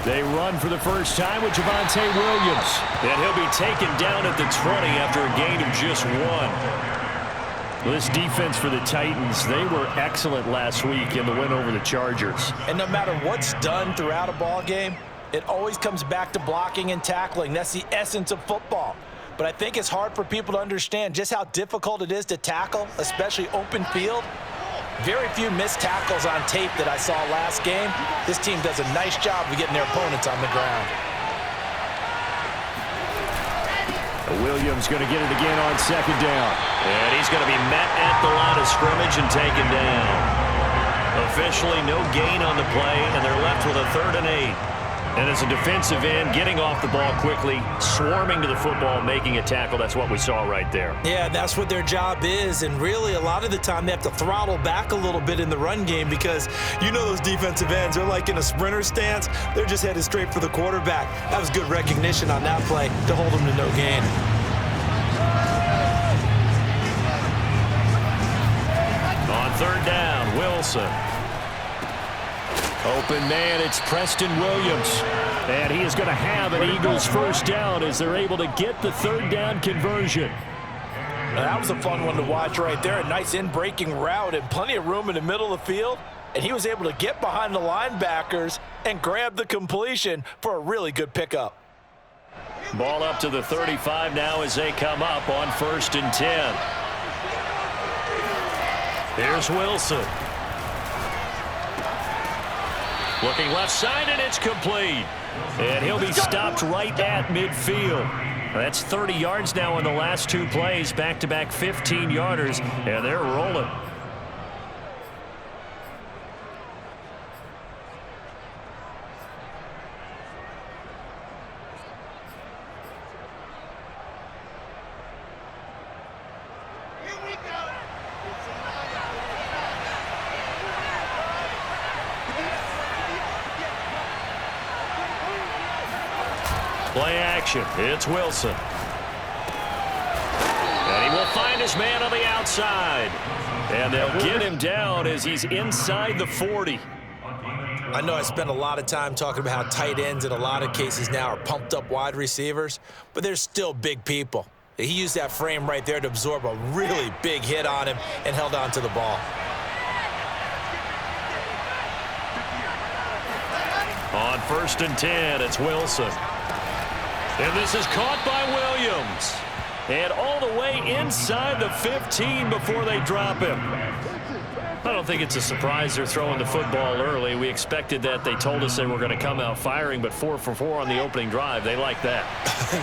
They run for the first time with Javonte Williams. And he'll be taken down at the 20 after a gain of just 1. This defense for the Titans, they were excellent last week in the win over the Chargers. And no matter what's done throughout a ball game, it always comes back to blocking and tackling. That's the essence of football. But I think it's hard for people to understand just how difficult it is to tackle, especially open field. Very few missed tackles on tape that I saw last game. This team does a nice job of getting their opponents on the ground. Williams going to get it again on second down. And he's going to be met at the line of scrimmage and taken down. Officially no gain on the play, and they're left with a 3rd and 8. And as a defensive end, getting off the ball quickly, swarming to the football, making a tackle, that's what we saw right there. Yeah, that's what their job is. And really, a lot of the time, they have to throttle back a little bit in the run game because you know those defensive ends, they're like in a sprinter stance. They're just headed straight for the quarterback. That was good recognition on that play to hold them to no gain. On 3rd down, Wilson. Open man, it's Preston Williams. And he is going to have an Eagles first down as they're able to get the 3rd down conversion. Now, that was a fun one to watch right there. A nice in-breaking route and plenty of room in the middle of the field. And he was able to get behind the linebackers and grab the completion for a really good pickup. Ball up to the 35 now as they come up on 1st and 10. Here's Wilson. Looking left side, and it's complete. And he'll be stopped right at midfield. That's 30 yards now in the last 2 plays, back-to-back 15-yarders, and they're rolling. Play action. It's Wilson. And he will find his man on the outside. And they'll get him down as he's inside the 40. I know I spent a lot of time talking about how tight ends in a lot of cases now are pumped up wide receivers, but they're still big people. He used that frame right there to absorb a really big hit on him and held on to the ball. On 1st and 10, it's Wilson. And this is caught by Williams. And all the way inside the 15 before they drop him. I don't think it's a surprise they're throwing the football early. We expected that. They told us they were going to come out firing, but 4 for 4 on the opening drive. They like that.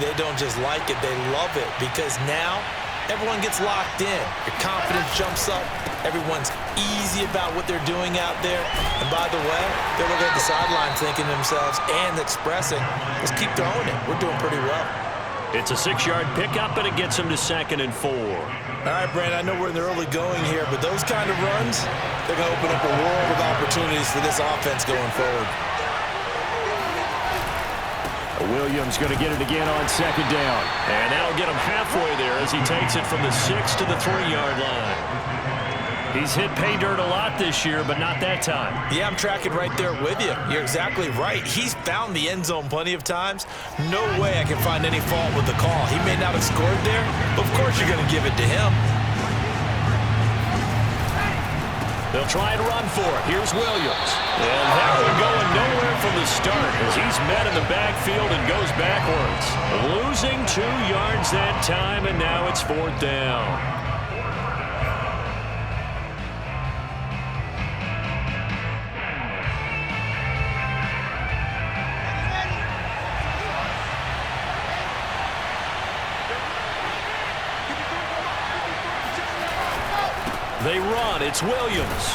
They don't just like it, they love it, because now everyone gets locked in. Your confidence jumps up. Everyone's easy about what they're doing out there. And by the way, they're looking at the sideline thinking to themselves and expressing, let's keep throwing it. We're doing pretty well. It's a 6-yard pickup, and it gets them to 2nd and 4. All right, Brandon, I know we're in the early going here, but those kind of runs, they're going to open up a world of opportunities for this offense going forward. Williams going to get it again on 2nd down. And that'll get him halfway there as he takes it from the 6 to the 3-yard line. He's hit pay dirt a lot this year, but not that time. Yeah, I'm tracking right there with you. You're exactly right. He's found the end zone plenty of times. No way I can find any fault with the call. He may not have scored there, but of course you're going to give it to him. They'll try and run for it. Here's Williams. And that one going nowhere from the start as he's met in the backfield and goes backwards. Losing 2 yards that time, and now it's 4th down. They run. It's Williams.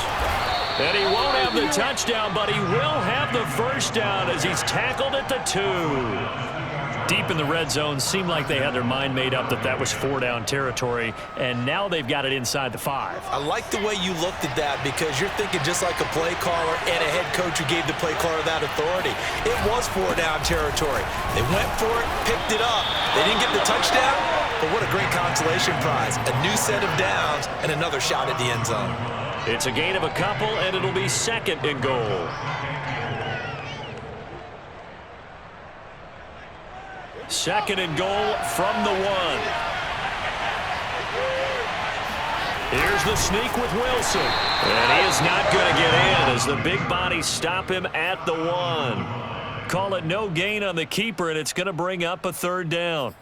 And he won't have the touchdown, but he will have the first down as he's tackled at the 2. Deep in the red zone, seemed like they had their mind made up that was 4-down territory, and now they've got it inside the 5. I like the way you looked at that because you're thinking just like a play caller and a head coach who gave the play caller that authority. It was 4-down territory. They went for it, picked it up. They didn't get the touchdown, but what a great consolation prize. A new set of downs and another shot at the end zone. It's a gain of a couple, and it'll be 2nd and goal. Second and goal from the 1. Here's the sneak with Wilson. And he is not going to get in as the big bodies stop him at the 1. Call it no gain on the keeper, and it's going to bring up a third down.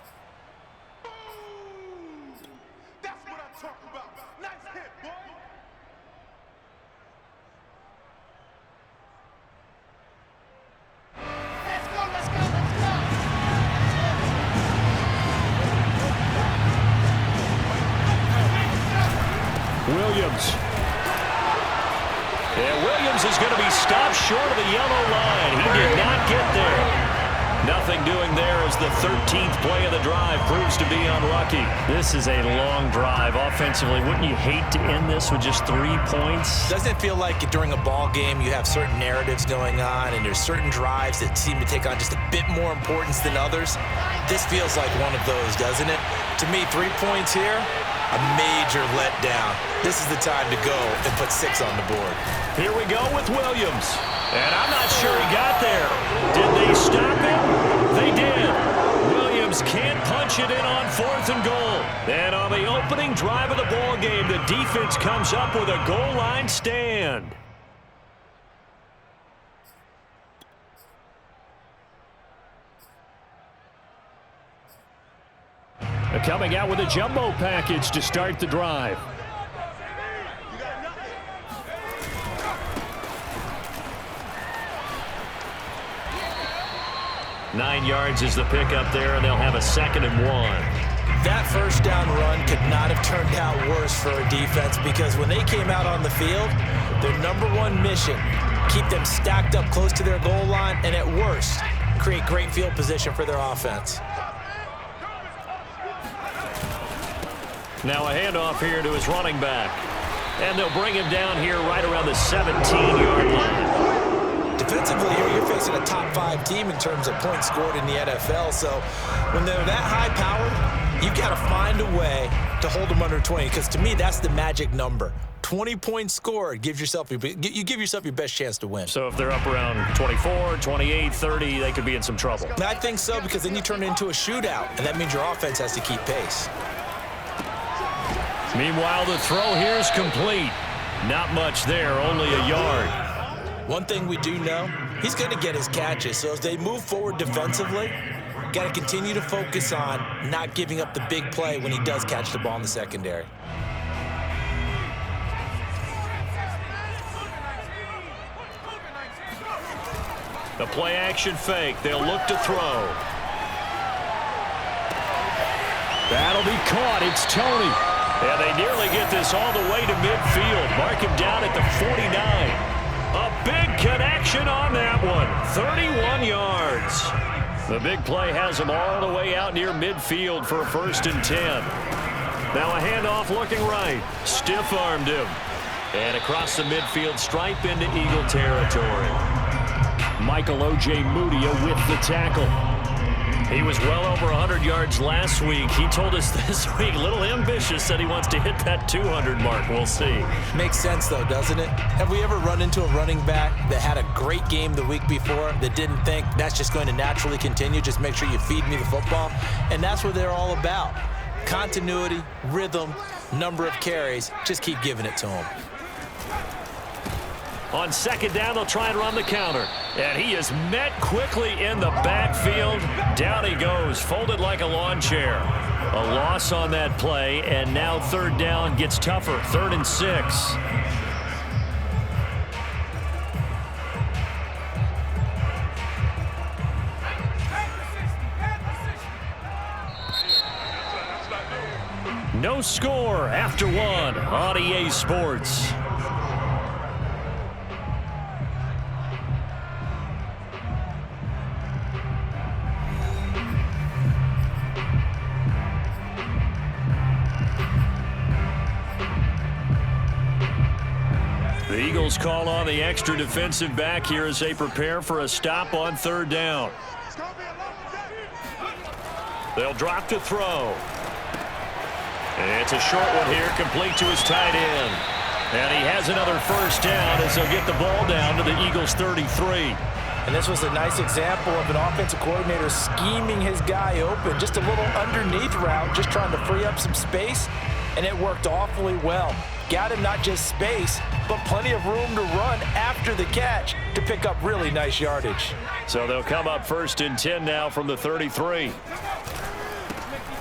Williams. And Williams is going to be stopped short of the yellow line. He did not get there. Nothing doing there as the 13th play of the drive proves to be unlucky. This is a long drive offensively. Wouldn't you hate to end this with just 3 points? Doesn't it feel like during a ball game you have certain narratives going on and there's certain drives that seem to take on just a bit more importance than others? This feels like one of those, doesn't it? To me, 3 points here, a major letdown. This is the time to go and put 6 on the board. Here we go with Williams. And I'm not sure he got there. Did they stop him? They did. Williams can't punch it in on 4th and goal. And on the opening drive of the ball game, the defense comes up with a goal line stand. Coming out with a jumbo package to start the drive. Nine yards is the pickup there, and they'll have a 2nd and 1. That first down run could not have turned out worse for a defense because when they came out on the field, their #1 mission, keep them stacked up close to their goal line, and at worst, create great field position for their offense. Now a handoff here to his running back. And they'll bring him down here right around the 17-yard line. Defensively here, you're facing a top 5 team in terms of points scored in the NFL. So when they're that high-powered, you've got to find a way to hold them under 20. Because to me, that's the magic number. 20 points scored gives yourself you give yourself your best chance to win. So if they're up around 24, 28, 30, they could be in some trouble. I think so, because then you turn it into a shootout, and that means your offense has to keep pace. Meanwhile, the throw here is complete. Not much there, only a yard. One thing we do know, he's going to get his catches. So as they move forward defensively, got to continue to focus on not giving up the big play when he does catch the ball in the secondary. The play action fake. They'll look to throw. That'll be caught. It's Tony. And they nearly get this all the way to midfield. Mark him down at the 49. A big connection on that one. 31 yards. The big play has him all the way out near midfield for a 1st and 10. Now a handoff looking right. Stiff-armed him. And across the midfield stripe into Eagle territory. Michael O.J. Mudia with the tackle. He was well over 100 yards last week. He told us this week, a little ambitious, said he wants to hit that 200 mark. We'll see. Makes sense, though, doesn't it? Have we ever run into a running back that had a great game the week before that didn't think that's just going to naturally continue? Just make sure you feed me the football. And that's what they're all about. Continuity, rhythm, number of carries. Just keep giving it to them. On 2nd down, they'll try and run the counter. And he is met quickly in the backfield. Down he goes, folded like a lawn chair. A loss on that play, and now 3rd down gets tougher. 3rd and 6. No score after 1 on EA Sports. The Eagles call on the extra defensive back here as they prepare for a stop on 3rd down. They'll drop to throw. And it's a short one here, complete to his tight end. And he has another 1st down as they'll get the ball down to the Eagles' 33. And this was a nice example of an offensive coordinator scheming his guy open. Just a little underneath route, just trying to free up some space, and it worked awfully well. Got him not just space, but plenty of room to run after the catch to pick up really nice yardage. So they'll come up 1st and 10 now from the 33.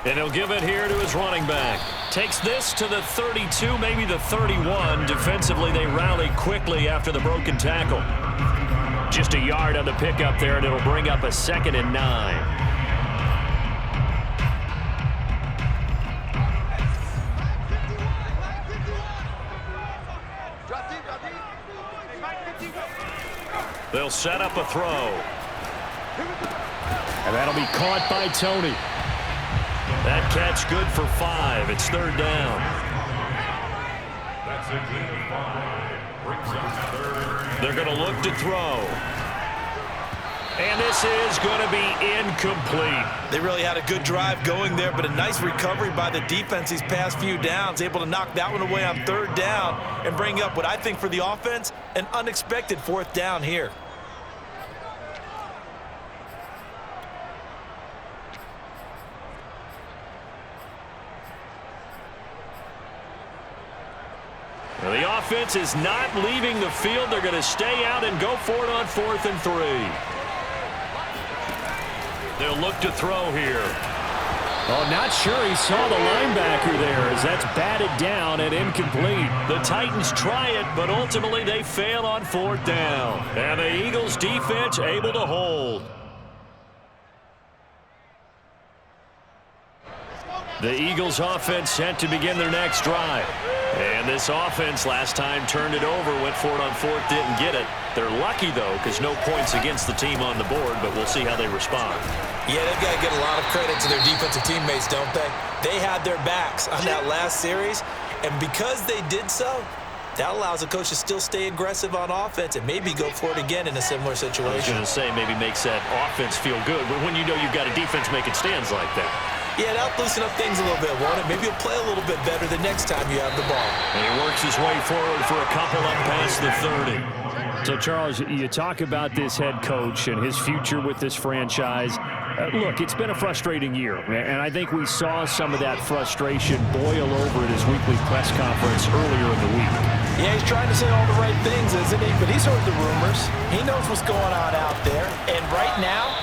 And he'll give it here to his running back. Takes this to the 32, maybe the 31. Defensively, they rally quickly after the broken tackle. Just a yard on the pickup there, and it'll bring up a 2nd and 9. They'll set up a throw. And that'll be caught by Tony. That catch good for 5. It's 3rd down. That's a gain of 5. Brings up 3rd. They're going to look to throw. And this is going to be incomplete. They really had a good drive going there, but a nice recovery by the defense these past few downs, able to knock that one away on 3rd down and bring up what I think for the offense, an unexpected 4th down here. Well, the offense is not leaving the field. They're going to stay out and go for it on 4th and 3. They'll look to throw here. Oh, not sure he saw the linebacker there as that's batted down and incomplete. The Titans try it, but ultimately they fail on 4th down. And the Eagles defense able to hold. The Eagles offense set to begin their next drive. And this offense last time turned it over, went for it on 4th, didn't get it. They're lucky, though, because no points against the team on the board, but we'll see how they respond. Yeah, they've got to get a lot of credit to their defensive teammates, don't they? They had their backs on that last series, and because they did so, that allows the coach to still stay aggressive on offense and maybe go for it again in a similar situation. I was going to say maybe makes that offense feel good, but when you know you've got a defense making stands like that. Yeah, that'll loosen up things a little bit, won't it? Maybe he'll play a little bit better the next time you have the ball. And he works his way forward for a couple up past the 30. So, Charles, you talk about this head coach and his future with this franchise. Look, it's been a frustrating year, and I think we saw some of that frustration boil over at his weekly press conference earlier in the week. Yeah, he's trying to say all the right things, isn't he? But he's heard the rumors. He knows what's going on out there. And right now,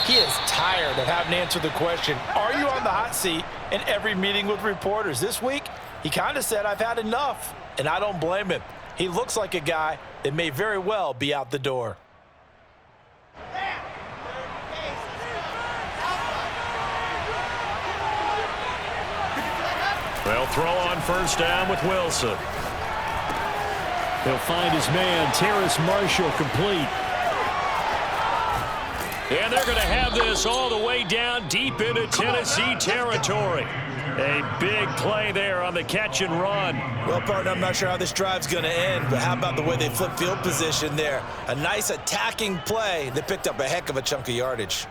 he is tired of having to answer the question, are you on the hot seat in every meeting with reporters? This week, he kind of said, I've had enough, and I don't blame him. He looks like a guy that may very well be out the door. They'll throw on 1st down with Wilson. He'll find his man, Terrace Marshall, complete. And they're going to have this all the way down deep into Tennessee territory. A big play there on the catch and run. Well, partner, I'm not sure how this drive's going to end, but how about the way they flip field position there? A nice attacking play that picked up a heck of a chunk of yardage.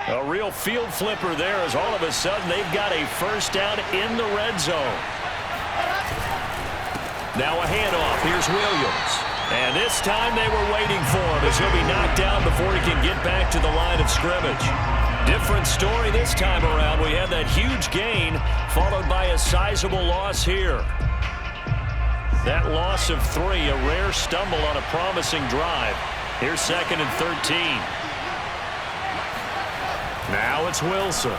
A real field flipper there as all of a sudden they've got a 1st down in the red zone. Now a handoff. Here's Williams. And this time they were waiting for him as he'll be knocked down before he can get back to the line of scrimmage. Different story this time around. We had that huge gain followed by a sizable loss here. That loss of 3, a rare stumble on a promising drive. Here's 2nd and 13. Now it's Wilson.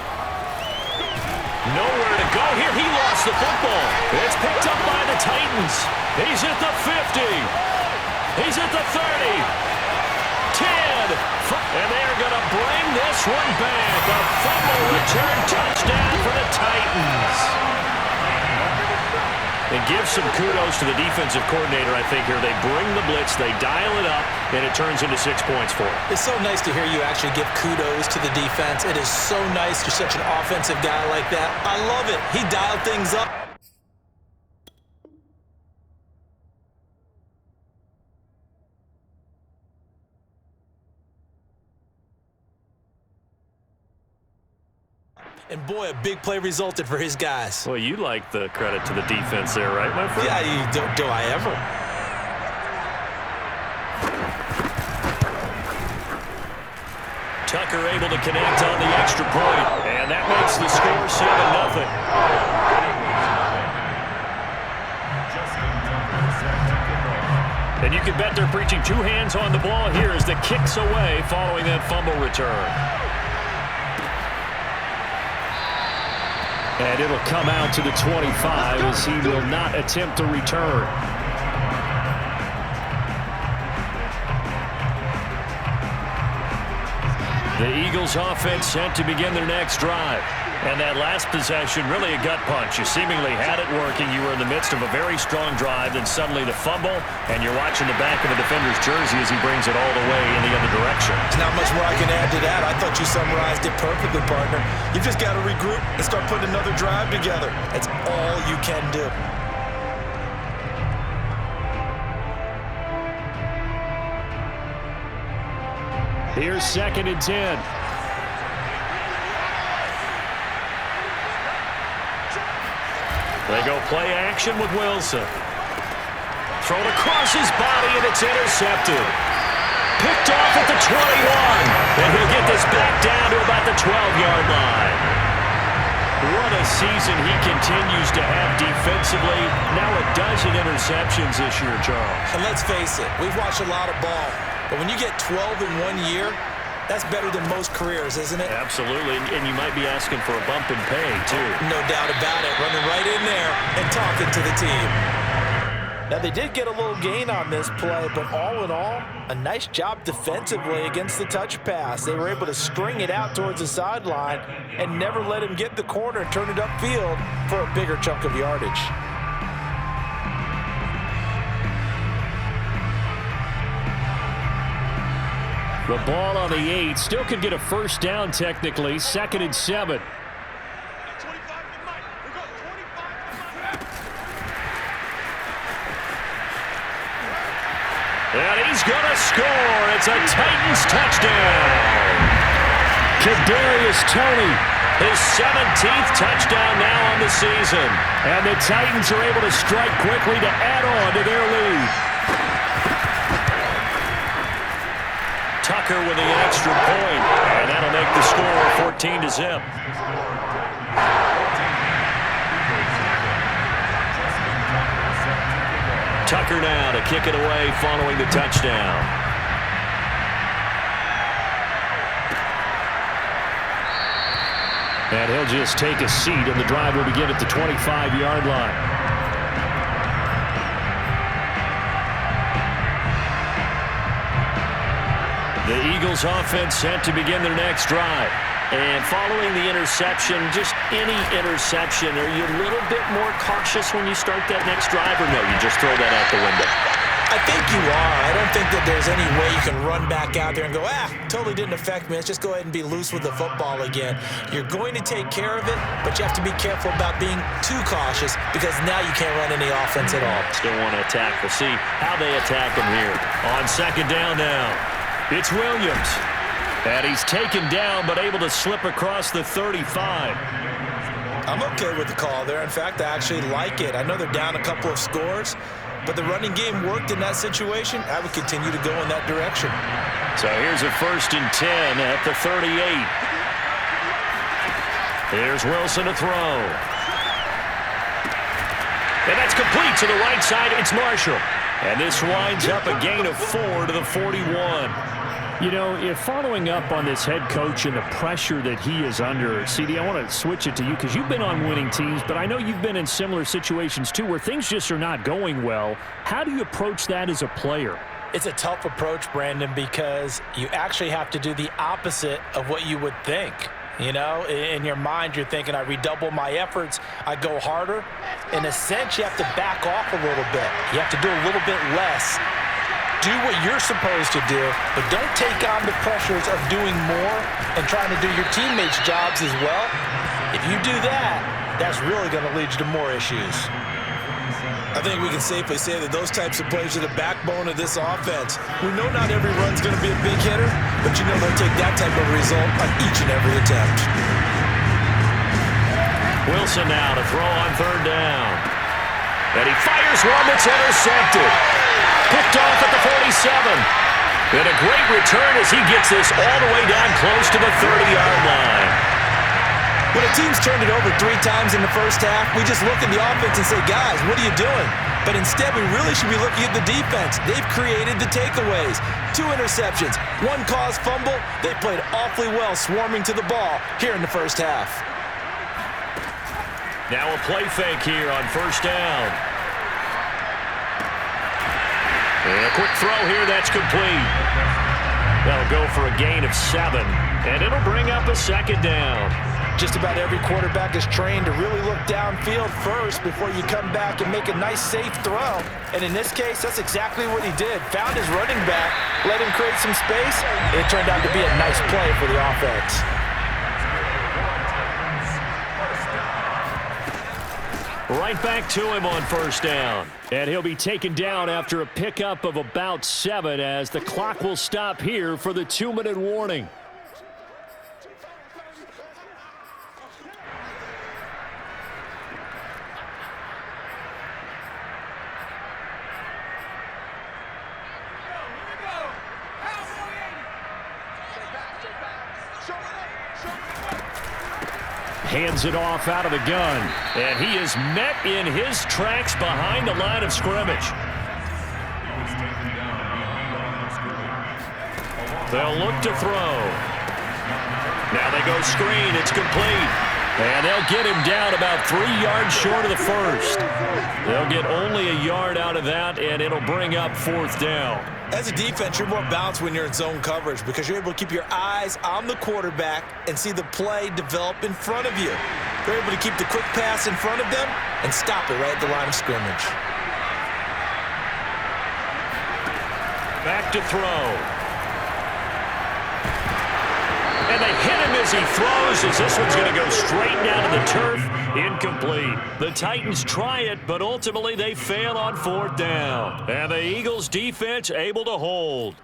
Nowhere to go here. He lost the football. It's picked up by the Titans. He's at the 50. He's at the 30. 10. And they're going to bring this one back. A fumble return touchdown for the Titans. And give some kudos to the defensive coordinator, I think, here. They bring the blitz, they dial it up, and it turns into 6 points for them. It's so nice to hear you actually give kudos to the defense. It is so nice you're such an offensive guy like that. I love it. He dialed things up. And boy, a big play resulted for his guys. Well, you like the credit to the defense there, right, my friend? Yeah, do I ever? Tucker able to connect on the extra point, and that makes the score 7-0. And you can bet they're preaching two hands on the ball here as the kick's away following that fumble return. And it'll come out to the 25 as he will not attempt to return. The Eagles offense sent to begin their next drive. And that last possession, really a gut punch. You seemingly had it working. You were in the midst of a very strong drive, then suddenly the fumble, and you're watching the back of a defender's jersey as he brings it all the way in the other direction. There's not much more I can add to that. I thought you summarized it perfectly, partner. You've just got to regroup and start putting another drive together. That's all you can do. Here's 2nd and 10. They go play action with Wilson. Thrown across his body, and it's intercepted. Picked off at the 21. And he'll get this back down to about the 12-yard line. What a season he continues to have defensively. Now a dozen interceptions this year, Charles. And let's face it, we've watched a lot of ball. But when you get 12 in 1 year, that's better than most careers, isn't it? Absolutely, and you might be asking for a bump in pay, too. No doubt about it. Running right in there and talking to the team. Now, they did get a little gain on this play, but all in all, a nice job defensively against the touch pass. They were able to string it out towards the sideline and never let him get the corner and turn it upfield for a bigger chunk of yardage. The ball on the 8. Still could get a first down technically. 2nd and 7. And he's going to score. It's a Titans touchdown. Kadarius Toney. His 17th touchdown now on the season. And the Titans are able to strike quickly to add on to their lead. Tucker with the extra point, and that'll make the score 14-0. Tucker now to kick it away following the touchdown. And he'll just take a seat, and the drive will begin at the 25-yard line. The Eagles offense set to begin their next drive. And following the interception, just any interception, are you a little bit more cautious when you start that next drive, or no, you just throw that out the window? I think you are. I don't think that there's any way you can run back out there and go, totally didn't affect me. Let's just go ahead and be loose with the football again. You're going to take care of it, but you have to be careful about being too cautious because now you can't run any offense at all. Still want to attack. We'll see how they attack him here. On 2nd down now, it's Williams. And he's taken down but able to slip across the 35. I'm okay with the call there. In fact, I actually like it. I know they're down a couple of scores, but the running game worked in that situation. I would continue to go in that direction. So here's a 1st and 10 at the 38. Here's Wilson to throw. And that's complete to the right side. It's Marshall. And this winds up a gain of 4 to the 41. You know, if following up on this head coach and the pressure that he is under, CD, I want to switch it to you because you've been on winning teams, but I know you've been in similar situations too where things just are not going well. How do you approach that as a player? It's a tough approach, Brandon, because you actually have to do the opposite of what you would think. You know, in your mind, you're thinking, I redouble my efforts, I go harder. In a sense, you have to back off a little bit. You have to do a little bit less. Do what you're supposed to do, but don't take on the pressures of doing more and trying to do your teammates' jobs as well. If you do that, that's really going to lead you to more issues. I think we can safely say that those types of plays are the backbone of this offense. We know not every run's going to be a big hitter, but you know they'll take that type of result on each and every attempt. Wilson now to throw on third down. And he fires one that's intercepted. Picked off at the 47. And a great return as he gets this all the way down close to the 30-yard line. When a team's turned it over 3 times in the first half, we just look at the offense and say, guys, what are you doing? But instead, we really should be looking at the defense. They've created the takeaways. 2 interceptions, 1 caused fumble. They played awfully well swarming to the ball here in the first half. Now a play fake here on first down. And a quick throw here, that's complete. That'll go for a gain of 7, and it'll bring up a second down. Just about every quarterback is trained to really look downfield first before you come back and make a nice, safe throw. And in this case, that's exactly what he did. Found his running back, let him create some space, and it turned out to be a nice play for the offense. Right back to him on first down. And he'll be taken down after a pickup of about 7 as the clock will stop here for the 2-minute warning. Hands it off out of the gun. And he is met in his tracks behind the line of scrimmage. They'll look to throw. Now they go screen. It's complete. And they'll get him down about 3 yards short of the first. They'll get only a yard out of that, and it'll bring up 4th down. As a defense, you're more balanced when you're in zone coverage because you're able to keep your eyes on the quarterback and see the play develop in front of you. You're able to keep the quick pass in front of them and stop it right at the line of scrimmage. Back to throw. And they hit him as he throws, as this one's going to go straight down to the turf. Incomplete. The Titans try it, but ultimately they fail on 4th down. And the Eagles defense able to hold.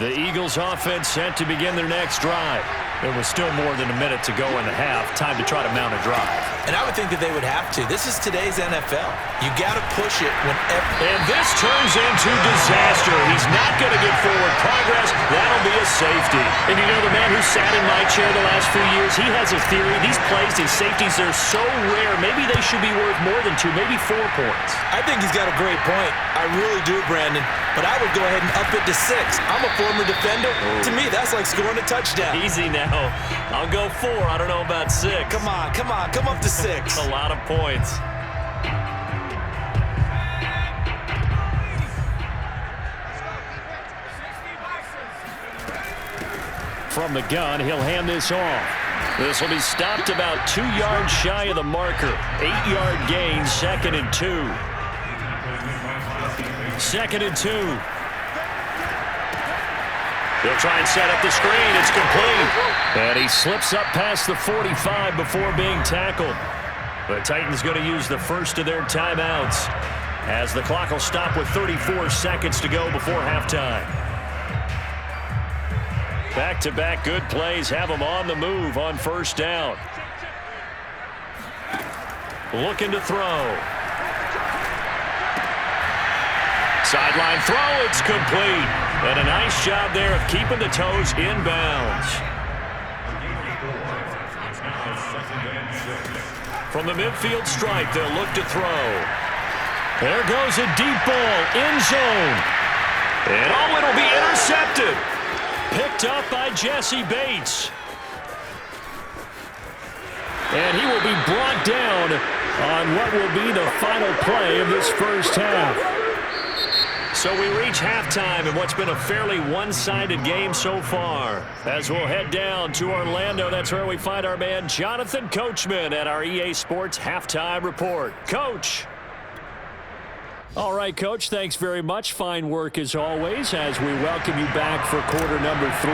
The Eagles offense set to begin their next drive. There was still more than a minute to go in the half. Time to try to mount a drive. And I would think that they would have to. This is today's NFL. You got to push it whenever. And this turns into disaster. He's not going to get forward progress. That'll be a safety. And you know, the man who sat in my chair the last few years, he has a theory. These plays, these safeties, they're so rare. Maybe they should be worth more than 2, maybe 4 points. I think he's got a great point. I really do, Brandon. But I would go ahead and up it to 6. I'm a former defender. To me, that's like scoring a touchdown. Easy now. I'll go 4. I don't know about 6. Come on. Come up to 6. A lot of points. From the gun, he'll hand this off. This will be stopped about 2 yards shy of the marker. 8-yard gain, 2nd and 2. 2nd and 2. They'll try and set up the screen. It's complete. And he slips up past the 45 before being tackled. The Titans going to use the first of their timeouts as the clock will stop with 34 seconds to go before halftime. Back-to-back good plays have them on the move on first down. Looking to throw. Sideline throw, it's complete. And a nice job there of keeping the toes inbounds. From the midfield stripe, they'll look to throw. There goes a deep ball, end zone. And oh, it'll be intercepted. Picked up by Jesse Bates. And he will be brought down on what will be the final play of this first half. So we reach halftime in what's been a fairly one-sided game so far. As we'll head down to Orlando, that's where we find our man Jonathan Coachman at our EA Sports Halftime Report. Coach. All right, Coach, thanks very much. Fine work as always as we welcome you back for quarter number 3.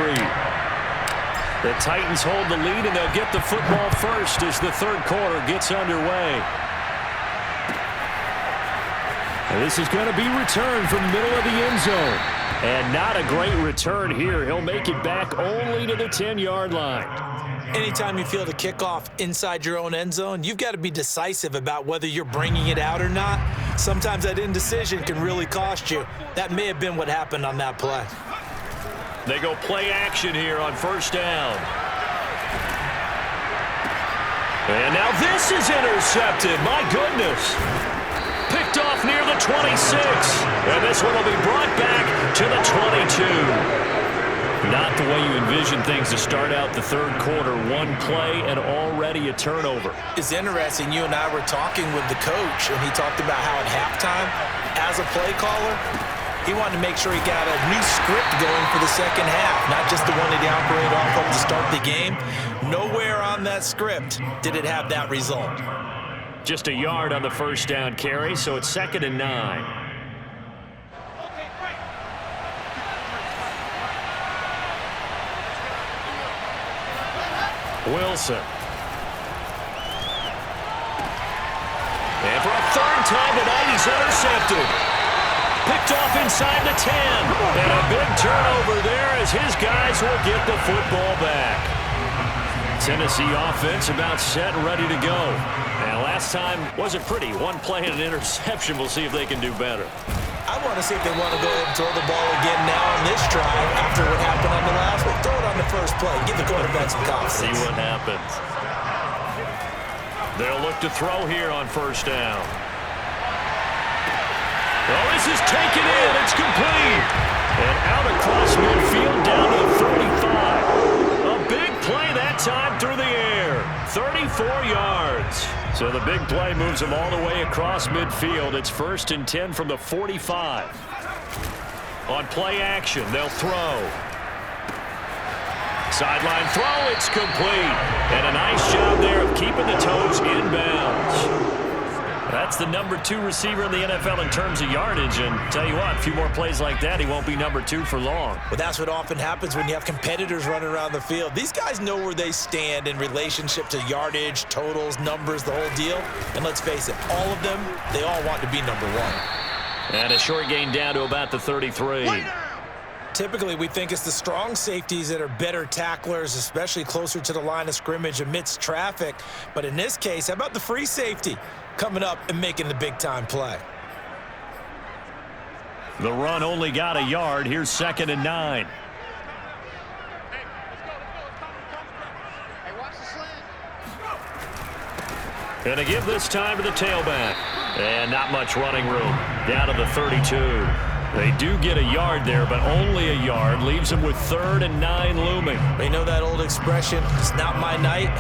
The Titans hold the lead, and they'll get the football first as the third quarter gets underway. And this is going to be returned from the middle of the end zone. And not a great return here. He'll make it back only to the 10-yard line. Anytime you field a kickoff inside your own end zone, you've got to be decisive about whether you're bringing it out or not. Sometimes that indecision can really cost you. That may have been what happened on that play. They go play action here on first down. And now this is intercepted. My goodness. Picked off near the 26. And this one will be brought back to the 22. Not the way you envision things to start out the third quarter. One play and already a turnover. It's interesting. You and I were talking with the coach, and he talked about how at halftime, as a play caller, he wanted to make sure he got a new script going for the second half, not just the one that he operated off of to start the game. Nowhere on that script did it have that result. Just a yard on the first down carry, so it's 2nd and 9. Wilson. And for a third time tonight, he's intercepted. Picked off inside the 10. And a big turnover there as his guys will get the football back. Tennessee offense about set and ready to go. And last time wasn't pretty. One play and an interception. We'll see if they can do better. I want to see if they want to go ahead and throw the ball again now on this drive after what happened on the last one. Throw it on the first play. Give the quarterback some confidence. See what happens. They'll look to throw here on first down. Oh, this is taken in. It's complete. And out across midfield down to the 45. A big play that time through the air. 34 yards. So the big play moves him all the way across midfield. It's 1st and 10 from the 45. On play action, they'll throw. Sideline throw, it's complete. And a nice job there of keeping the toes inbounds. That's the number 2 receiver in the NFL in terms of yardage. And tell you what, a few more plays like that, he won't be number 2 for long. Well, that's what often happens when you have competitors running around the field. These guys know where they stand in relationship to yardage, totals, numbers, the whole deal. And let's face it, all of them, they all want to be number 1. And a short gain down to about the 33. Typically, we think it's the strong safeties that are better tacklers, especially closer to the line of scrimmage amidst traffic. But in this case, how about the free safety coming up and making the big-time play? The run only got a yard. Here's 2nd and 9. Gonna give this time to the tailback. And not much running room. Down to the 32. They do get a yard there, but only a yard. Leaves them with 3rd and 9 looming. They know that old expression, it's not my night.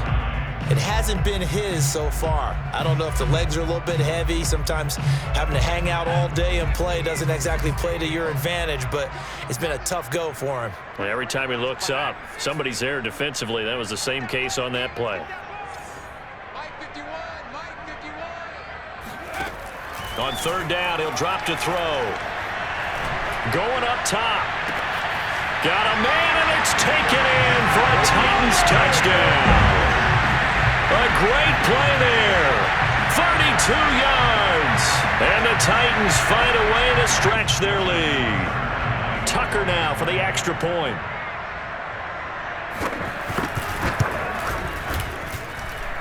It hasn't been his so far. I don't know if the legs are a little bit heavy. Sometimes having to hang out all day and play doesn't exactly play to your advantage, but it's been a tough go for him. Well, every time he looks up, somebody's there defensively. That was the same case on that play. On 3rd down, he'll drop to throw. Going up top. Got a man, and it's taken in for a Titans touchdown. A great play there. 32 yards. And the Titans find a way to stretch their lead. Tucker now for the extra point.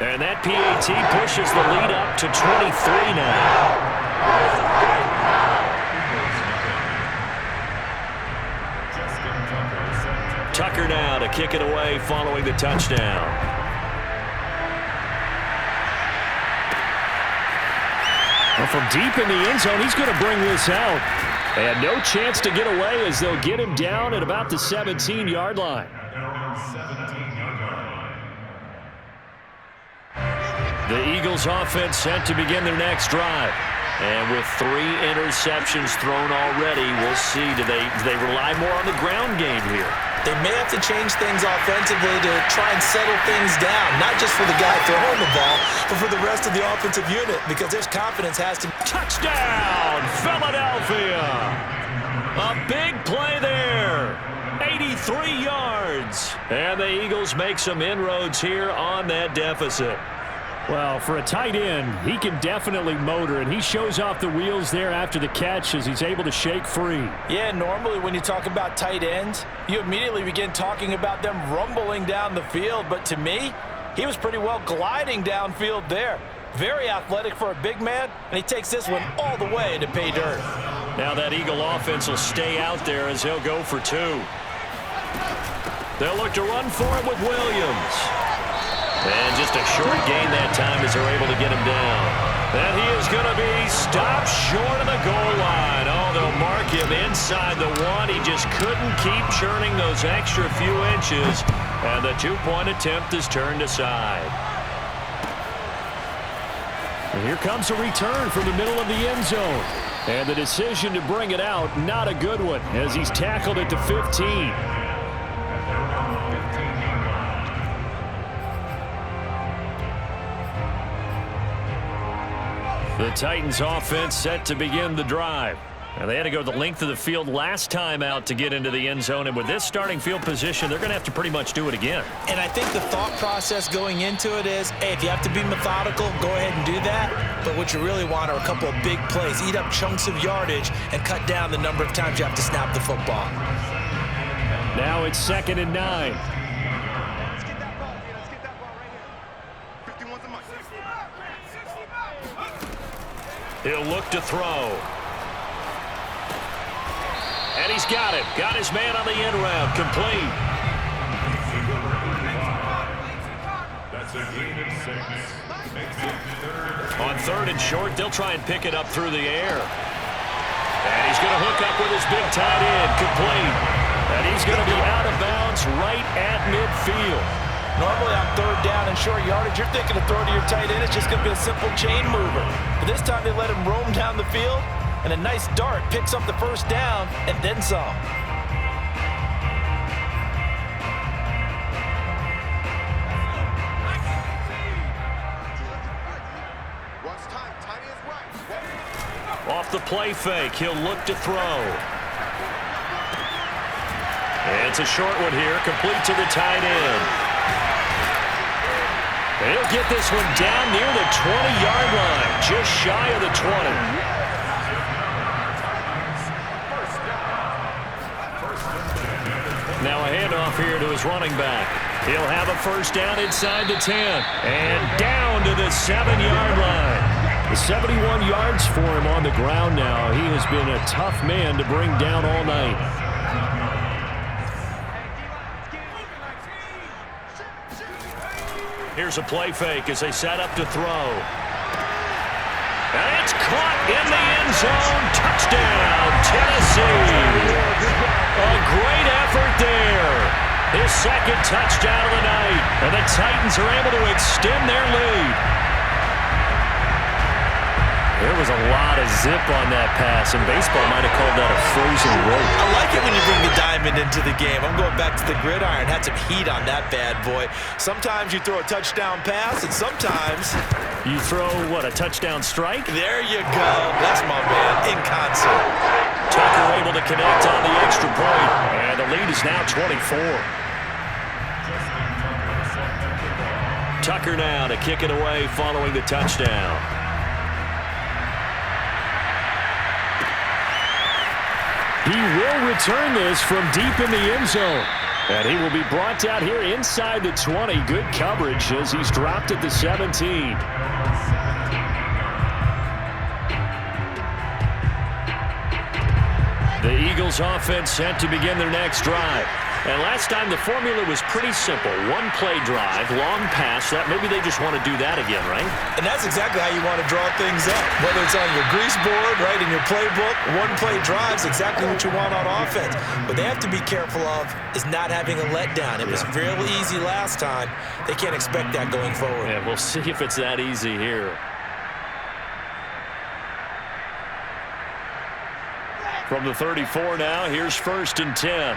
And that PAT pushes the lead up to 23 now. Tucker now to kick it away following the touchdown. Well, from deep in the end zone, he's going to bring this out. And no chance to get away as they'll get him down at about the 17-yard line. The Eagles offense set to begin their next drive. And with 3 interceptions thrown already, we'll see. Do they rely more on the ground game here? They may have to change things offensively to try and settle things down, not just for the guy throwing the ball, but for the rest of the offensive unit, because there's confidence has to... Touchdown, Philadelphia! A big play there. 83 yards. And the Eagles make some inroads here on that deficit. Well, for a tight end, he can definitely motor, and he shows off the wheels there after the catch as he's able to shake free. Yeah, normally when you talk about tight ends, you immediately begin talking about them rumbling down the field. But to me, he was pretty well gliding downfield there. Very athletic for a big man, and he takes this one all the way to pay dirt. Now that Eagle offense will stay out there as he'll go for 2. They'll look to run for it with Williams. And just a short gain that time as they're able to get him down. And he is going to be stopped short of the goal line. Oh, they'll mark him inside the 1. He just couldn't keep churning those extra few inches. And the 2-point attempt is turned aside. And here comes a return from the middle of the end zone. And the decision to bring it out, not a good one, as he's tackled at the 15. The Titans offense set to begin the drive. Now, they had to go the length of the field last time out to get into the end zone, and with this starting field position, they're going to have to pretty much do it again. And I think the thought process going into it is, hey, if you have to be methodical, go ahead and do that. But what you really want are a couple of big plays, eat up chunks of yardage, and cut down the number of times you have to snap the football. Now it's 2nd and 9. Let's get that ball here. Let's get that ball right here. 51's a must. He'll look to throw. And he's got it. Got his man on the end route. Complete. That's a gain of 6. Makes it 3rd. On 3rd and short, they'll try and pick it up through the air. And he's going to hook up with his big tight end. Complete. And he's going to be out of bounds right at midfield. Normally on 3rd down and short yardage, you're thinking to throw to your tight end. It's just going to be a simple chain mover. But this time they let him roam down the field, and a nice dart picks up the 1st down and then some. Off the play fake, he'll look to throw. And it's a short one here, complete to the tight end. He'll get this one down near the 20-yard line, just shy of the 20. Now a handoff here to his running back. He'll have a 1st down inside the 10. And down to the 7-yard line. The 71 yards for him on the ground now. He has been a tough man to bring down all night. Here's a play fake as they set up to throw. And it's caught in the end zone. Touchdown, Tennessee. A great effort there. His 2nd touchdown of the night. And the Titans are able to extend their lead. There was a lot of zip on that pass, and baseball might have called that a frozen rope. I like it when you bring the diamond into the game. I'm going back to the gridiron. Had some heat on that bad boy. Sometimes you throw a touchdown pass, and sometimes you throw, what, a touchdown strike? There you go. That's my man, in concert. Tucker able to connect on the extra point, and the lead is now 24. Tucker now to kick it away following the touchdown. He will return this from deep in the end zone. And he will be brought down here inside the 20. Good coverage as he's dropped at the 17. The Eagles offense set to begin their next drive. And last time the formula was pretty simple. 1 play drive, long pass. That maybe they just want to do that again, right? And that's exactly how you want to draw things up. Whether it's on your grease board, right, in your playbook, 1 play drive is exactly what you want on offense. What they have to be careful of is not having a letdown. It was real easy last time. They can't expect that going forward. Yeah, we'll see if it's that easy here. From the 34 now, here's 1st and 10.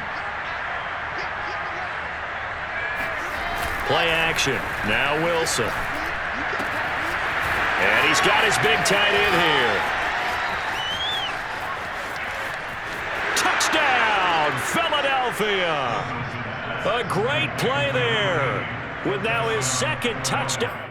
Play action. Now Wilson. And he's got his big tight end here. Touchdown, Philadelphia. A great play there with now his 2nd touchdown.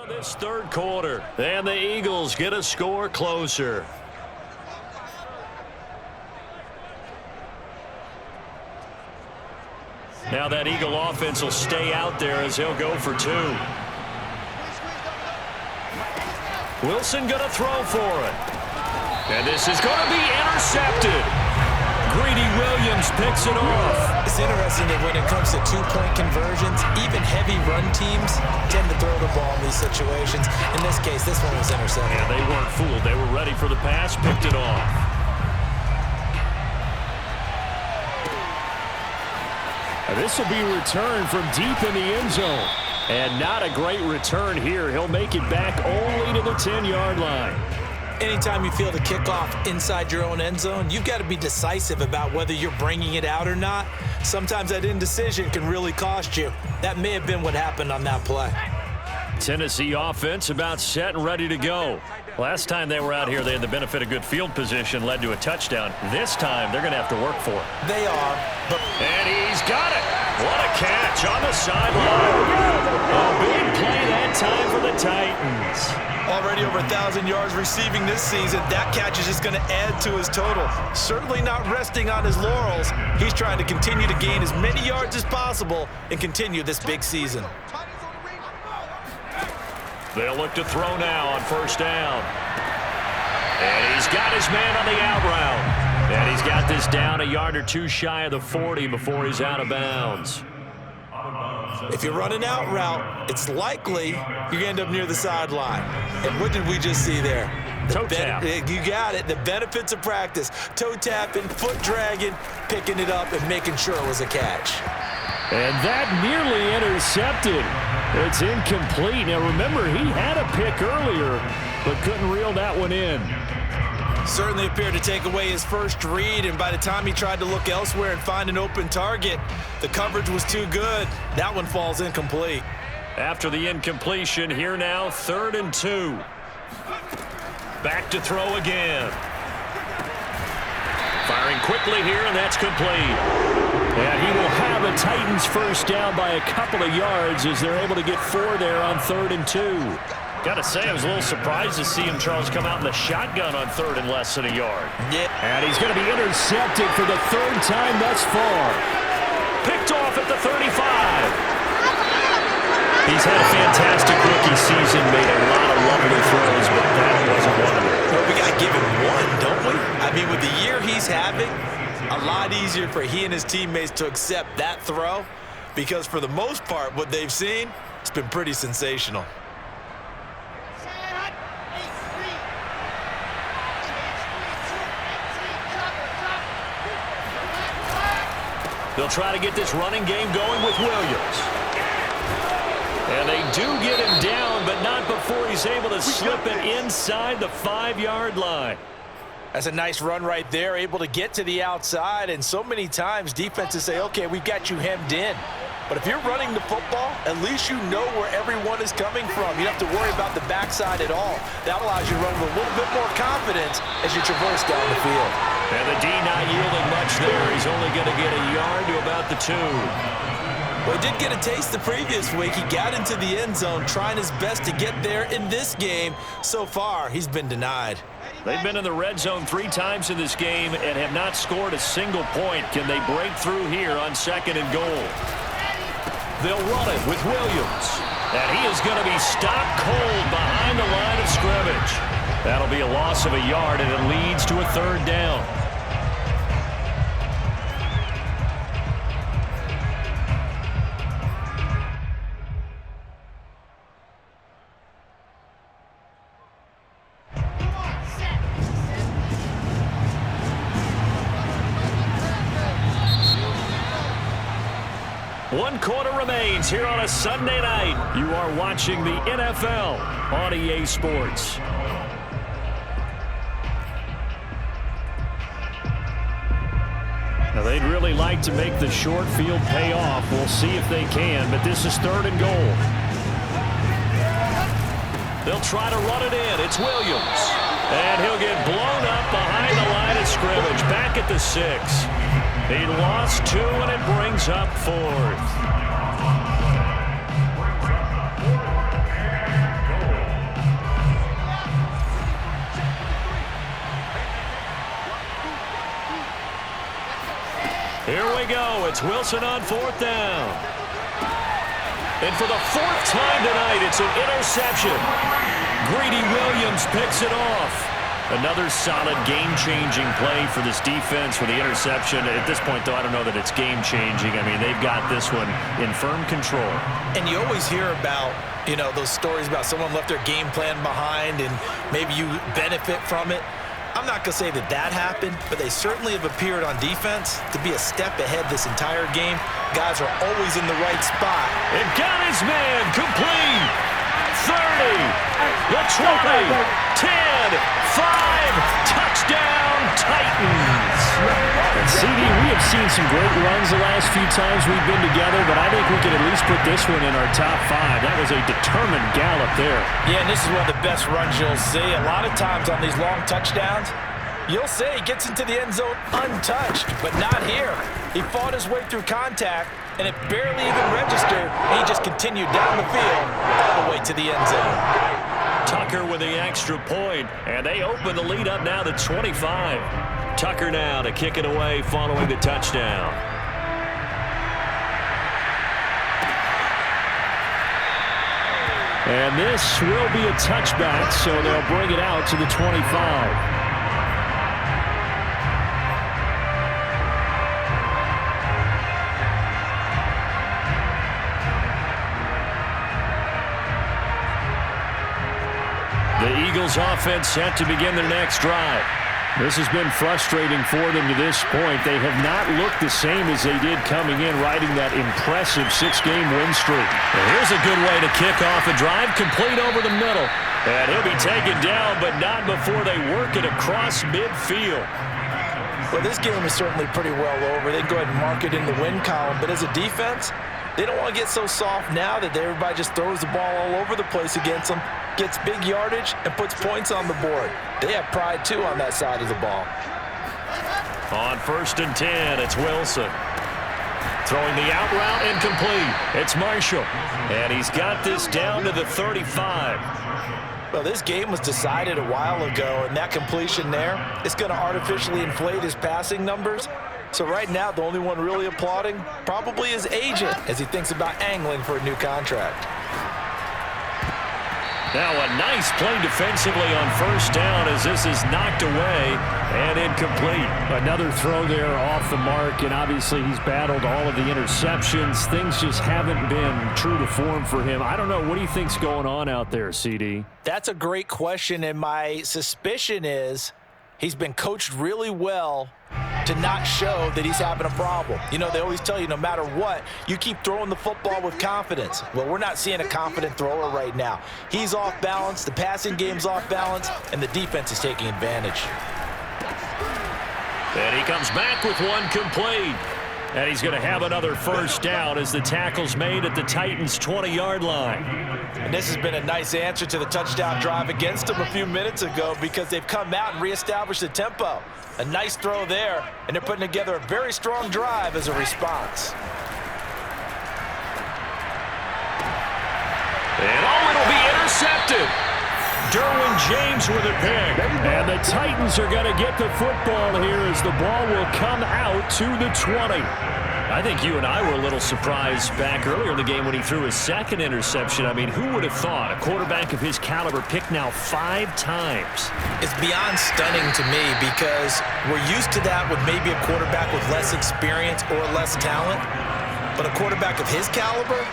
of this third quarter, and the Eagles get a score closer. Now that Eagle offense will stay out there as he'll go for two. Wilson going to throw for it. And this is going to be intercepted. Greedy Williams picks it off. It's interesting that when it comes to two-point conversions, even heavy run teams tend to throw the ball in these situations. In this case, this one was intercepted. Yeah, they weren't fooled. They were ready for the pass, picked it off. This will be returned from deep in the end zone. And not a great return here. He'll make it back only to the 10-yard line. Anytime you feel the kickoff inside your own end zone, you've got to be decisive about whether you're bringing it out or not. Sometimes that indecision can really cost you. That may have been what happened on that play. Tennessee offense about set and ready to go. Last time they were out here, they had the benefit of good field position, led to a touchdown. This time, they're going to have to work for it. They are. And he's got it. What a catch on the sideline. A big play that time for the Titans. Already over 1,000 yards receiving this season. That catch is just going to add to his total. Certainly not resting on his laurels. He's trying to continue to gain as many yards as possible and continue this big season. They'll look to throw now on first down. And he's got his man on the out route. And he's got this down a yard or two shy of the 40 before he's out of bounds. If you're running out route, it's likely you're going to end up near the sideline. And what did we just see there? Toe tap. You got it. The benefits of practice. Toe tapping, foot dragging, picking it up, and making sure it was a catch. And that nearly intercepted. It's incomplete. Now, remember, he had a pick earlier, but couldn't reel that one in. Certainly appeared to take away his first read, and by the time he tried to look elsewhere and find an open target, the coverage was too good. That one falls incomplete. After the incompletion, here now, 3rd and 2. Back to throw again. Firing quickly here, and that's complete. And he will have a Titans first down by a couple of yards as they're able to get 4 there on 3rd and 2. Got to say, I was a little surprised to see him, Charles, come out in the shotgun on 3rd and less than a yard. Yeah. And he's going to be intercepted for the 3rd time thus far. Picked off at the 35. He's had a fantastic rookie season, made a lot of lovely throws, but that wasn't one of them. Well, we got to give him one, don't we? I mean, with the year he's having, a lot easier for he and his teammates to accept that throw because for the most part, what they've seen, it's been pretty sensational. They'll try to get this running game going with Williams. And they do get him down, but not before he's able to slip it inside the 5-yard line. That's a nice run right there, able to get to the outside, and so many times defenses say, okay, we've got you hemmed in. But if you're running the football, at least you know where everyone is coming from. You don't have to worry about the backside at all. That allows you to run with a little bit more confidence as you traverse down the field. And the D not yielding much there. He's only going to get a yard to about the 2. Well, he did get a taste the previous week. He got into the end zone, trying his best to get there in this game. So far, he's been denied. They've been in the red zone 3 times in this game and have not scored a single point. Can they break through here on 2nd and goal? They'll run it with Williams. And he is going to be stopped cold behind the line of scrimmage. That'll be a loss of a yard, and it leads to a 3rd down. One quarter remains here on a Sunday night. You are watching the NFL on EA Sports. Now, they'd really like to make the short field pay off. We'll see if they can, but this is 3rd and goal. They'll try to run it in. It's Williams. And he'll get blown up behind the line of scrimmage. Back at the 6. He lost 2, and it brings up 4th. Here we go. It's Wilson on 4th down. And for the 4th time tonight, it's an interception. Greedy Williams picks it off. Another solid game-changing play for this defense for the interception. At this point, though, I don't know that it's game-changing. I mean, they've got this one in firm control. And you always hear about, you know, those stories about someone left their game plan behind and maybe you benefit from it. I'm not going to say that that happened, but they certainly have appeared on defense to be a step ahead this entire game. Guys are always in the right spot. And got his man complete. 30, the 20, 10, 5, touchdown Titans. And CD, we have seen some great runs the last few times we've been together, but I think we can at least put this one in our top 5. That was a determined gallop there. Yeah, and this is one of the best runs you'll see. A lot of times on these long touchdowns, you'll say he gets into the end zone untouched, but not here. He fought his way through contact, and it barely even registered, and he just continued down the field all the way to the end zone. Tucker with the extra point, and they open the lead up now to 25. Tucker now to kick it away following the touchdown. And this will be a touchback, so they'll bring it out to the 25. The Eagles offense set to begin their next drive. This has been frustrating for them to this point. They have not looked the same as they did coming in, riding that impressive 6-game win streak. And here's a good way to kick off a drive, complete over the middle. And he'll be taken down, but not before they work it across midfield. Well, this game is certainly pretty well over. They can go ahead and mark it in the win column, but as a defense, they don't want to get so soft now that everybody just throws the ball all over the place against them, gets big yardage, and puts points on the board. They have pride, too, on that side of the ball. On 1st and 10, it's Wilson. Throwing the out route incomplete. It's Marshall. And he's got this down to the 35. Well, this game was decided a while ago, and that completion there is going to artificially inflate his passing numbers. So right now, the only one really applauding probably his agent as he thinks about angling for a new contract. Now a nice play defensively on 1st down as this is knocked away and incomplete. Another throw there off the mark, and obviously he's battled all of the interceptions. Things just haven't been true to form for him. I don't know. What do you think's going on out there, CD? That's a great question, and my suspicion is he's been coached really well to not show that he's having a problem. You know, they always tell you no matter what, you keep throwing the football with confidence. Well, we're not seeing a confident thrower right now. He's off balance, the passing game's off balance, and the defense is taking advantage. And he comes back with one complete. And he's going to have another 1st down as the tackle's made at the Titans' 20-yard line. And this has been a nice answer to the touchdown drive against them a few minutes ago because they've come out and reestablished the tempo. A nice throw there, and they're putting together a very strong drive as a response. And it'll be intercepted. Derwin James with a pick. And the Titans are going to get the football here as the ball will come out to the 20. I think you and I were a little surprised back earlier in the game when he threw his 2nd interception. I mean, who would have thought a quarterback of his caliber picked now 5 times? It's beyond stunning to me because we're used to that with maybe a quarterback with less experience or less talent. But a quarterback of his caliber,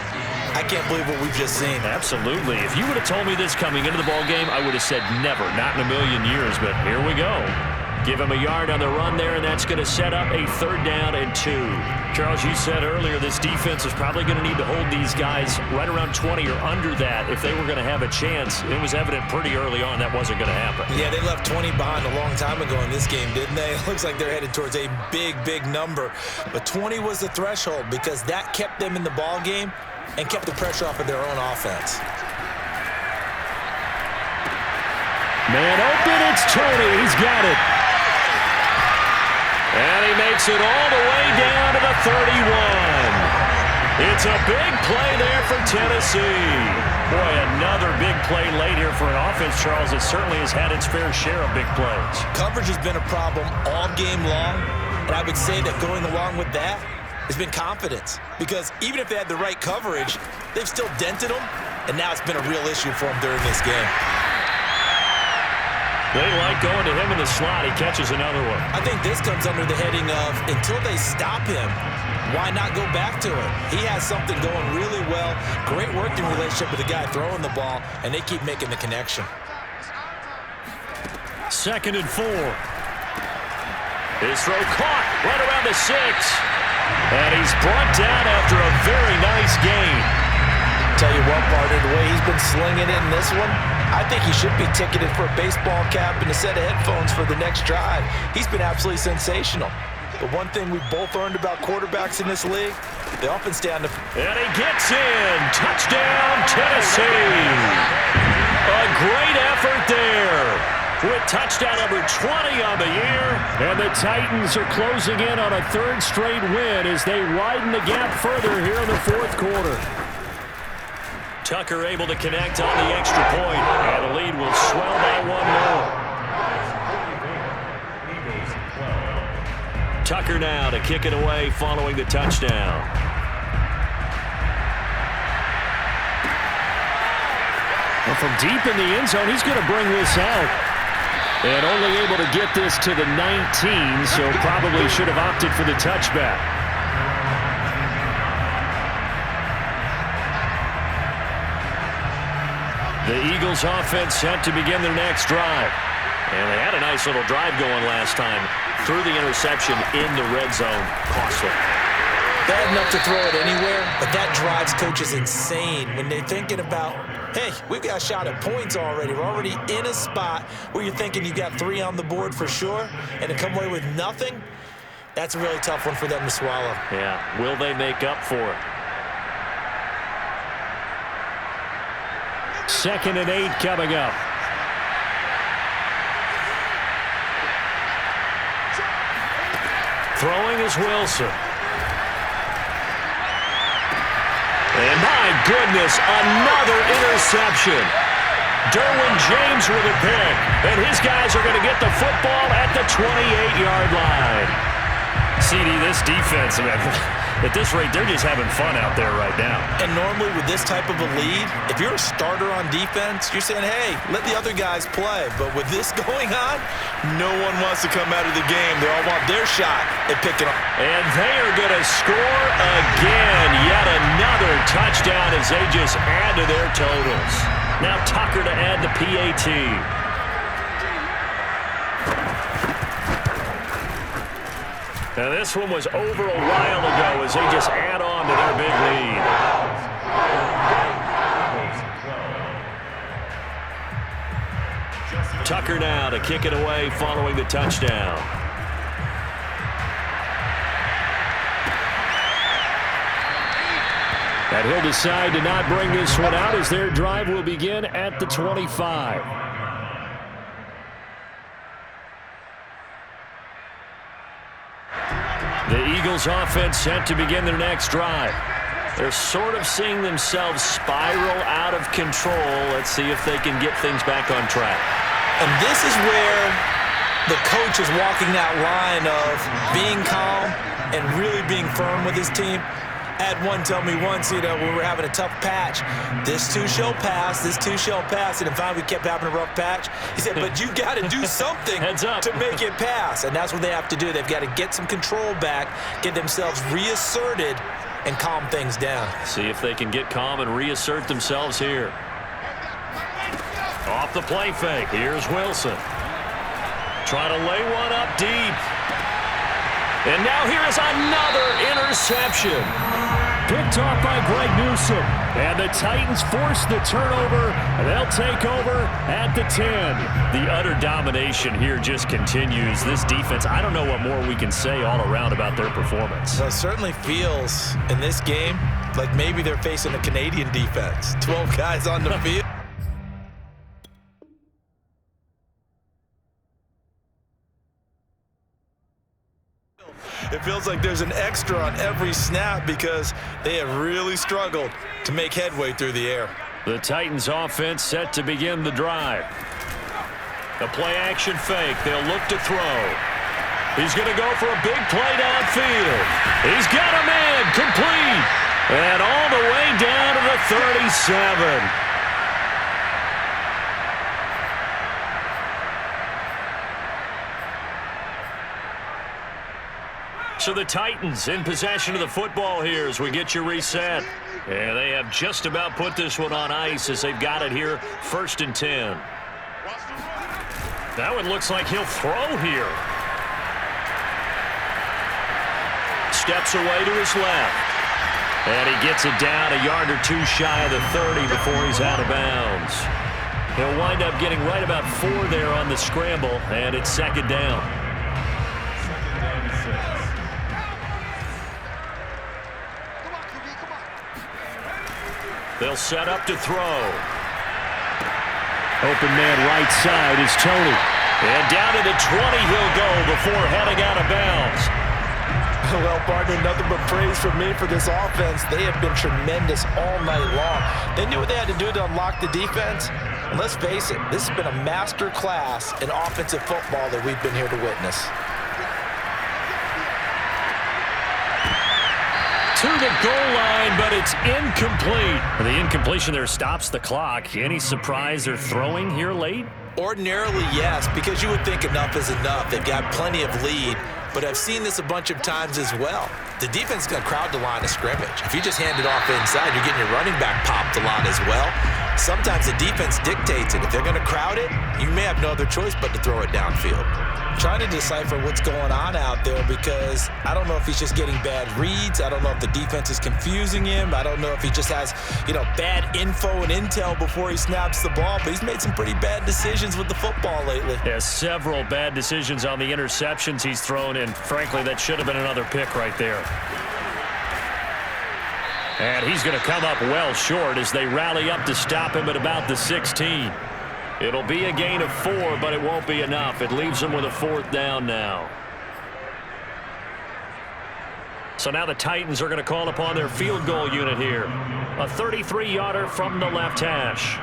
I can't believe what we've just seen. Absolutely. If you would have told me this coming into the ball game, I would have said never, not in a million years. But here we go. Give him a yard on the run there, and that's going to set up a 3rd down and 2. Charles, you said earlier this defense is probably going to need to hold these guys right around 20 or under that if they were going to have a chance. It was evident pretty early on that wasn't going to happen. Yeah, they left 20 behind a long time ago in this game, didn't they? It looks like they're headed towards a big, big number. But 20 was the threshold because that kept them in the ball game and kept the pressure off of their own offense. Man open, it's Tony. He's got it. And he makes it all the way down to the 31. It's a big play there for Tennessee. Boy, another big play late here for an offense, Charles, that certainly has had its fair share of big plays. Coverage has been a problem all game long, And I would say that going along with that has been confidence. Because even if they had the right coverage, they've still dented them, and now it's been a real issue for them during this game. They like going to him in the slot. He catches another one. I think this comes under the heading of, until they stop him, why not go back to him? He has something going really well. Great working relationship with the guy throwing the ball, and they keep making the connection. 2nd and 4. His throw caught right around the 6. And he's brought down after a very nice gain. Tell you what, partner, the way he's been slinging it in this one, I think he should be ticketed for a baseball cap and a set of headphones for the next drive. He's been absolutely sensational. But one thing we both learned about quarterbacks in this league, they often stay on the... And he gets in. Touchdown, Tennessee. A great effort there. With touchdown number 20 on the year. And the Titans are closing in on a 3rd straight win as they widen the gap further here in the 4th quarter. Tucker able to connect on the extra point, and the lead will swell by 1 more. Tucker now to kick it away following the touchdown. And from deep in the end zone, he's going to bring this out. And only able to get this to the 19, so probably should have opted for the touchback. The Eagles offense set to begin their next drive. And they had a nice little drive going last time. Threw the interception in the red zone. Costly. Bad enough to throw it anywhere, but that drives coaches insane when they're thinking about, hey, we've got a shot at points already. We're already in a spot where you're thinking you got 3 on the board for sure, and to come away with nothing, that's a really tough one for them to swallow. Yeah, will they make up for it? 2nd and 8 coming up. Throwing is Wilson. And my goodness, another interception. Derwin James with a pick. And his guys are going to get the football at the 28-yard line. CD, this defense, at this rate, they're just having fun out there right now. And normally with this type of a lead, if you're a starter on defense, you're saying, hey, let the other guys play. But with this going on, no one wants to come out of the game. They all want their shot at picking up. And they are going to score again. Yet another touchdown as they just add to their totals. Now Tucker to add the PAT. Now this one was over a while ago as they just add on to their big lead. Tucker now to kick it away following the touchdown. And he'll decide to not bring this one out as their drive will begin at the 25. The Eagles offense set to begin their next drive. They're sort of seeing themselves spiral out of control. Let's see if they can get things back on track. And this is where the coach is walking that line of being calm and really being firm with his team. I had one tell me once, when we were having a tough patch, this too shall pass, this too shall pass. And finally we kept having a rough patch. He said, but you got to do something to make it pass. And that's what they have to do. They've got to get some control back, get themselves reasserted, and calm things down. See if they can get calm and reassert themselves here. Off the play fake, here's Wilson. Trying to lay one up deep. And now here is another interception. Picked off by Greg Newsome. And the Titans force the turnover. They'll take over at the 10. The utter domination here just continues. This defense, I don't know what more we can say all around about their performance. Well, it certainly feels in this game like maybe they're facing a Canadian defense. 12 guys on the field. It feels like there's an extra on every snap because they have really struggled to make headway through the air. The Titans offense set to begin the drive. A play action fake. They'll look to throw. He's going to go for a big play downfield. He's got a man complete. And all the way down to the 37. So the Titans in possession of the football here as we get you reset. And they have just about put this one on ice as they've got it here, 1st and 10. That one looks like he'll throw here. Steps away to his left. And he gets it down a yard or two shy of the 30 before he's out of bounds. He'll wind up getting right about 4 there on the scramble, and it's 2nd down. They'll set up to throw. Open man right side is Tony. And down to the 20 he'll go before heading out of bounds. Well, partner, nothing but praise from me for this offense. They have been tremendous all night long. They knew what they had to do to unlock the defense. And let's face it, this has been a master class in offensive football that we've been here to witness. To the goal line, but it's incomplete. The incompletion there stops the clock. Any surprise they're throwing here late? Ordinarily, yes, because you would think enough is enough. They've got plenty of lead, but I've seen this a bunch of times as well. The defense is going to crowd the line of scrimmage. If you just hand it off inside, you're getting your running back popped a lot as well. Sometimes the defense dictates it. If they're going to crowd it, you may have no other choice but to throw it downfield. Trying to decipher what's going on out there because I don't know if he's just getting bad reads. I don't know if the defense is confusing him. I don't know if he just has, bad info and intel before he snaps the ball. But he's made some pretty bad decisions with the football lately. Yeah, several bad decisions on the interceptions he's thrown, and frankly, that should have been another pick right there. And he's going to come up well short as they rally up to stop him at about the 16. It'll be a gain of 4, but it won't be enough. It leaves them with a 4th down now. So now the Titans are going to call upon their field goal unit here. A 33-yarder from the left hash.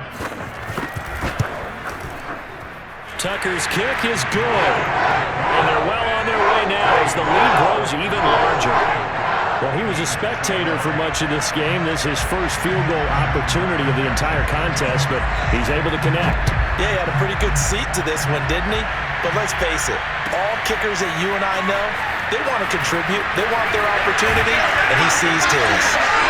Tucker's kick is good. And they're well on their way now as the lead grows even larger. Well, he was a spectator for much of this game. This is his first field goal opportunity of the entire contest, but he's able to connect. Yeah, he had a pretty good seat to this one, didn't he? But let's face it, all kickers that you and I know, they want to contribute. They want their opportunity, and he seized his.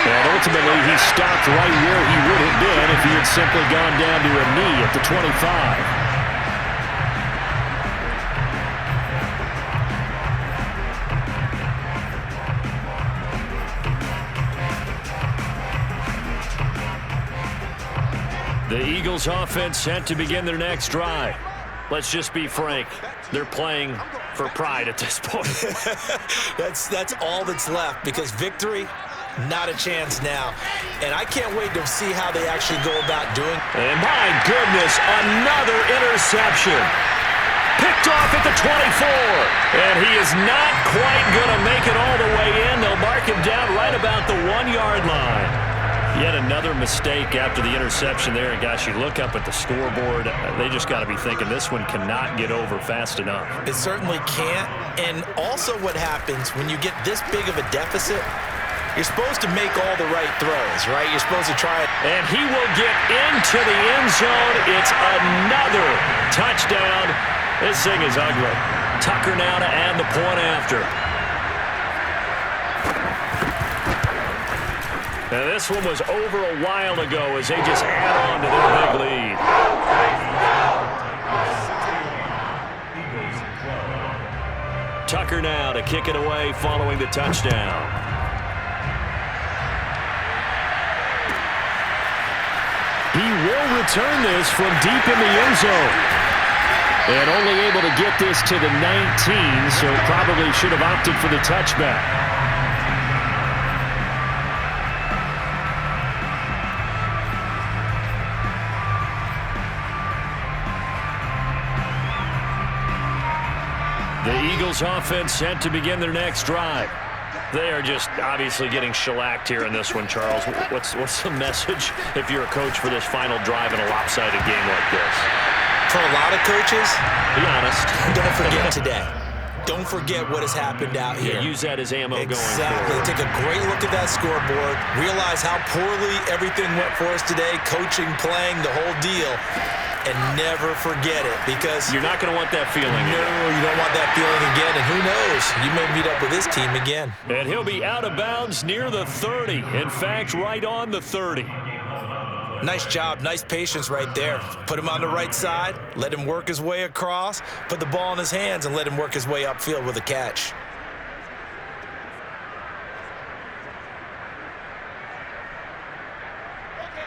And ultimately, he stopped right where he would have been if he had simply gone down to a knee at the 25. The Eagles offense set to begin their next drive. Let's just be frank. They're playing for pride at this point. That's all that's left because victory, not a chance now. And I can't wait to see how they actually go about doing. And my goodness, another interception. Picked off at the 24. And he is not quite going to make it all the way in. They'll mark him down right about the 1-yard line. Yet another mistake after the interception there. And gosh, you look up at the scoreboard, they just got to be thinking this one cannot get over fast enough. It certainly can't. And also what happens when you get this big of a deficit, you're supposed to make all the right throws, right? You're supposed to try it. And he will get into the end zone. It's another touchdown. This thing is ugly. Tucker now to add the point after. And this one was over a while ago as they just add on to their big lead. Tucker now to kick it away following the touchdown. He will return this from deep in the end zone. And only able to get this to the 19, so probably should have opted for the touchback. The Eagles offense set to begin their next drive. They are just obviously getting shellacked here in this one, Charles. What's the message if you're a coach for this final drive in a lopsided game like this? For a lot of coaches, be honest. don't forget today. don't forget what has happened out here. Yeah, use that as ammo going forward. Exactly. Take a great look at that scoreboard. Realize how poorly everything went for us today, coaching, playing, the whole deal. And never forget it, because you're not going to want that feeling. No, you don't want that feeling again. And who knows? You may meet up with this team again. And he'll be out of bounds near the 30. In fact, right on the 30. Nice job. Nice patience right there. Put him on the right side. Let him work his way across. Put the ball in his hands and let him work his way upfield with a catch.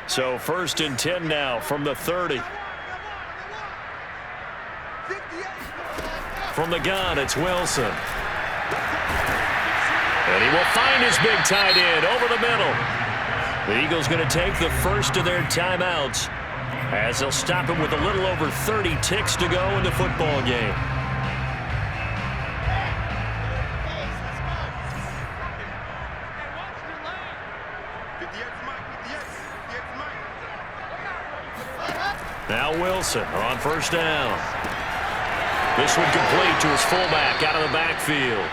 So 1st and 10 now from the 30. From the gun, it's Wilson. And he will find his big tight end over the middle. The Eagles going to take the first of their timeouts as they'll stop him with a little over 30 ticks to go in the football game. Now Wilson on 1st down. This one complete to his fullback out of the backfield.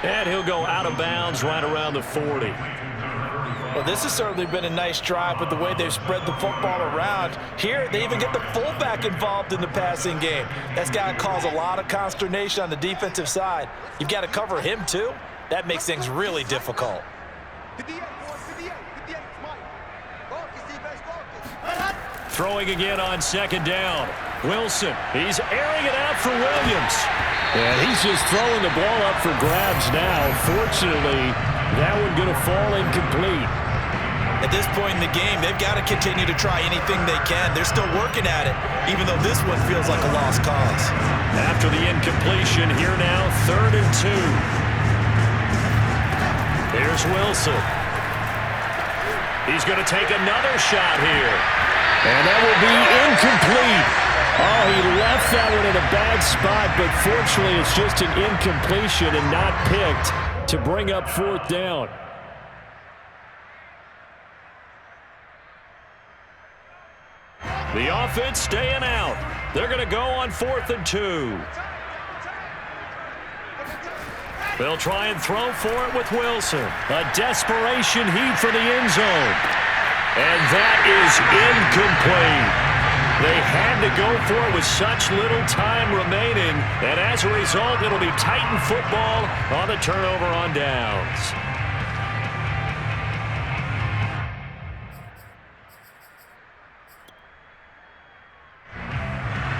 And he'll go out of bounds right around the 40. Well, this has certainly been a nice drive with the way they've spread the football around. Here, they even get the fullback involved in the passing game. That's got to cause a lot of consternation on the defensive side. You've got to cover him, too. That makes things really difficult. Throwing again on 2nd down. Wilson, he's airing it out for Williams. And he's just throwing the ball up for grabs now. Fortunately, that one going to fall incomplete. At this point in the game, they've got to continue to try anything they can. They're still working at it, even though this one feels like a lost cause. After the incompletion, here now, 3rd and 2. Here's Wilson. He's going to take another shot here. And that will be incomplete. Oh, he left that one in a bad spot, but fortunately it's just an incompletion and not picked to bring up 4th down. The offense staying out. They're going to go on 4th and 2. They'll try and throw for it with Wilson. A desperation heave for the end zone. And that is incomplete. They had to go for it with such little time remaining. And as a result, it'll be Titan football on the turnover on downs.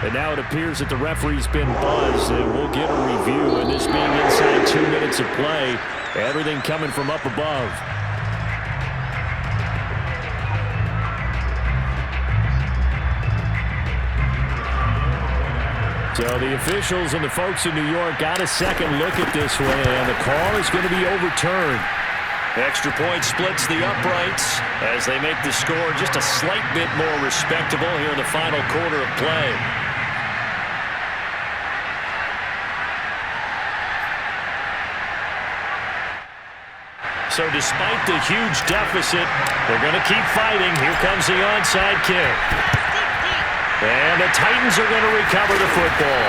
And now it appears that the referee's been buzzed, and we'll get a review. And this being inside 2 minutes of play, everything coming from up above. So the officials and the folks in New York got a second look at this one, and the call is going to be overturned. Extra point splits the uprights as they make the score just a slight bit more respectable here in the final quarter of play. So despite the huge deficit, they're going to keep fighting. Here comes the onside kick. And the Titans are going to recover the football.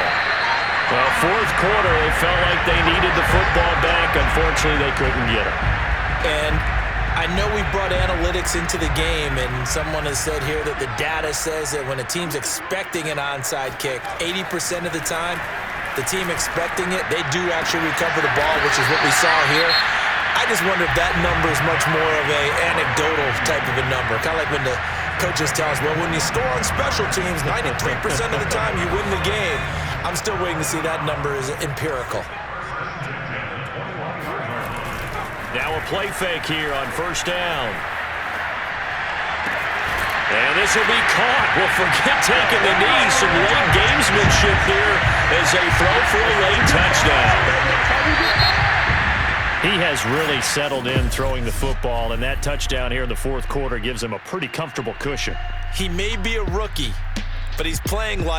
Well, 4th quarter, they felt like they needed the football back. Unfortunately, they couldn't get it. And I know we brought analytics into the game, and someone has said here that the data says that when a team's expecting an onside kick, 80% of the time, the team expecting it, they do actually recover the ball, which is what we saw here. I just wonder if that number is much more of a anecdotal type of a number. Kind of like when the coaches tell us, well, when you score on special teams, 93% of the time you win the game. I'm still waiting to see that number is empirical. Now a play fake here on 1st down. And this will be caught. Well, forget taking the knee. Some late gamesmanship here as they throw for a late touchdown. He has really settled in throwing the football, and that touchdown here in the 4th quarter gives him a pretty comfortable cushion. He may be a rookie, but he's playing like